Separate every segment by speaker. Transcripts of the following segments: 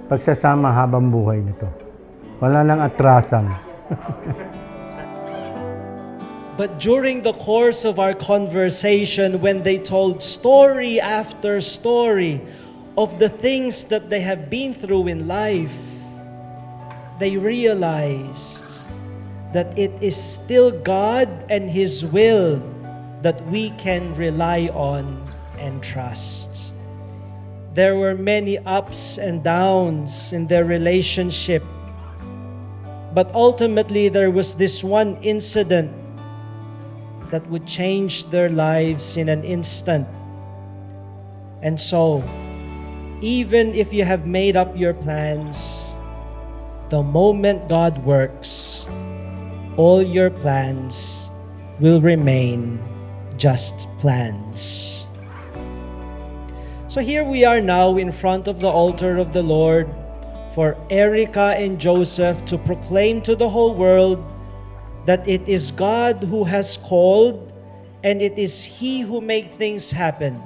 Speaker 1: pagsasama habang buhay nito. Wala nang atrasan.
Speaker 2: But during the course of our conversation, when they told story after story of the things that they have been through in life, they realized that it is still God and His will that we can rely on and trust. There were many ups and downs in their relationship, but ultimately there was this one incident that would change their lives in an instant. And so, even if you have made up your plans, the moment God works, all your plans will remain just plans. So here we are now in front of the altar of the Lord for Erica and Joseph to proclaim to the whole world that it is God who has called and it is He who makes things happen.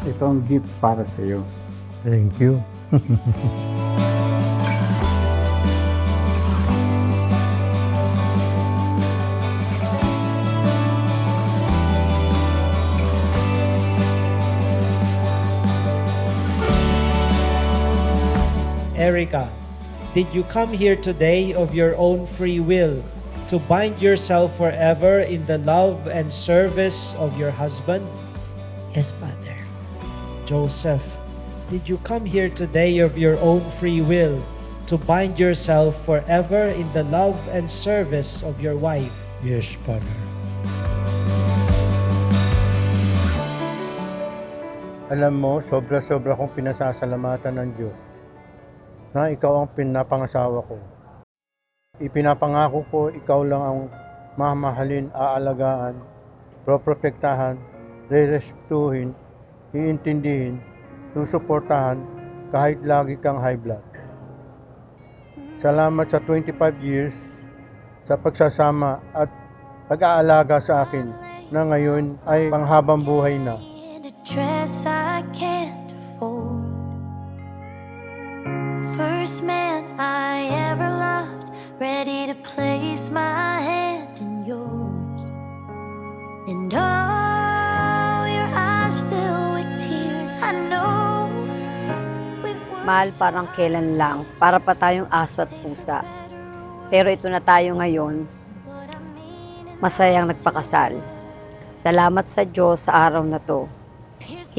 Speaker 3: Ito ang gift para sa iyo.
Speaker 1: Thank you.
Speaker 2: Erica, did you come here today of your own free will to bind yourself forever in the love and service of your husband?
Speaker 4: Yes, Father.
Speaker 2: Joseph, did you come here today of your own free will to bind yourself forever in the love and service of your wife?
Speaker 1: Yes, Father. Alam mo, sobra-sobra kong pinasasalamatan ng Diyos na ikaw ang pinapangasawa ko. Ipinapangako ko, ikaw lang ang mamahalin, aalagaan, proprotektahan, rerespetuhin, iintindihin, susuportahan kahit lagi kang high blood. Salamat sa 25 years sa pagsasama at pag-aalaga sa akin na ngayon ay panghabang buhay na.
Speaker 5: Dress I can't afford. First man I ever loved, ready to place my hand in yours. And all your eyes fill with tears. I know with words
Speaker 4: Mahal, parang kailan lang, para pa tayong aso at pusa. Pero ito na tayo ngayon, masayang nagpakasal. Salamat sa Diyos sa araw na to.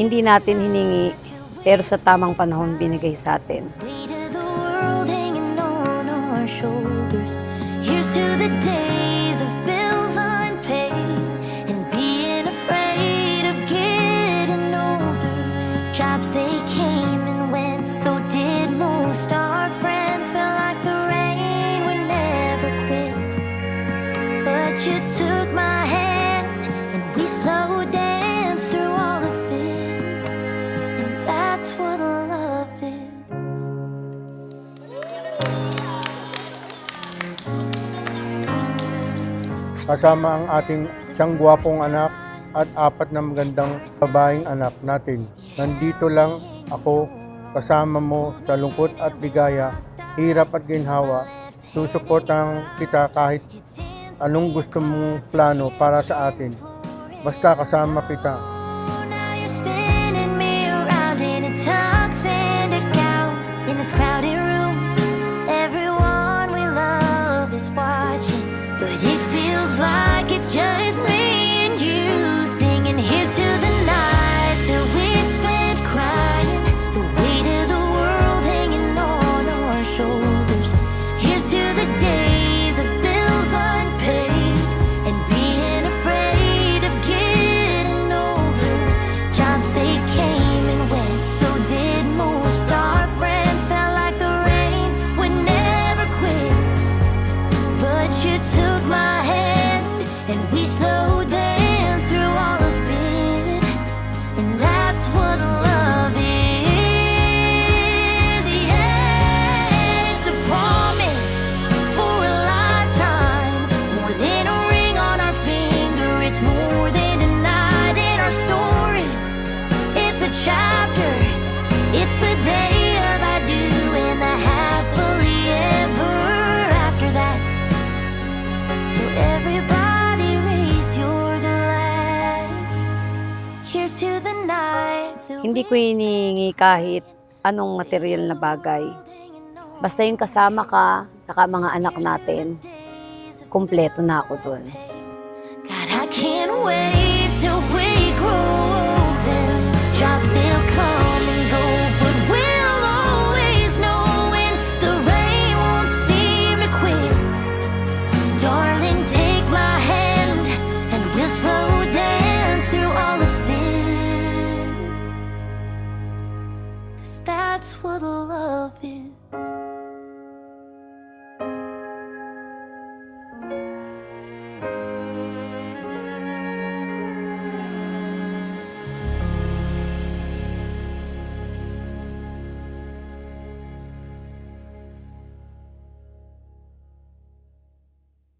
Speaker 4: Hindi natin hiningi, pero sa tamang panahon binigay sa atin.
Speaker 5: weight of the world hanging on our shoulders. Here's to the days of bills unpaid and being afraid of getting older. Jobs they came and went, so did most. Our friends felt like the rain would never quit. But you took my hand and we slow danced through all of it. And that's what love is.
Speaker 1: Kasama ang ating isang gwapong anak at 4 na magandang babaeng anak natin. Nandito lang ako kasama mo sa lungkot at ligaya, hirap at ginhawa. Susuportahan kita kahit anong gusto mong plano para sa atin. Basta kasama kita.
Speaker 5: Now you're spinning me around and it tucks and a gown in this crowded room. Everyone we love is watching, but it feels like it's just me and you singing. Here's to the nights that we spent crying, the weight of the world hanging on our shoulders. Here's to the days of bills unpaid and being afraid of getting older. Jobs they came and went, so did most. Our friends felt like the rain would never quit. But you took my hand and we slow danced through all of it. And that's what love is. Yeah, it's a promise for a lifetime. More than a ring on our finger, it's more chapter. It's the day of I do and the happily ever after that. So everybody raise your glass. Here's to the nights that
Speaker 4: Hindi ko hinihingi kahit anong material na bagay. Basta yung kasama ka, saka mga anak natin, kumpleto na ako dun.
Speaker 5: God, I can't wait till we grow old and jobs they'll come and go, but we'll always know when the rain won't seem to quit. Darling, take my hand and we'll slow dance through all of it. 'Cause that's what love is.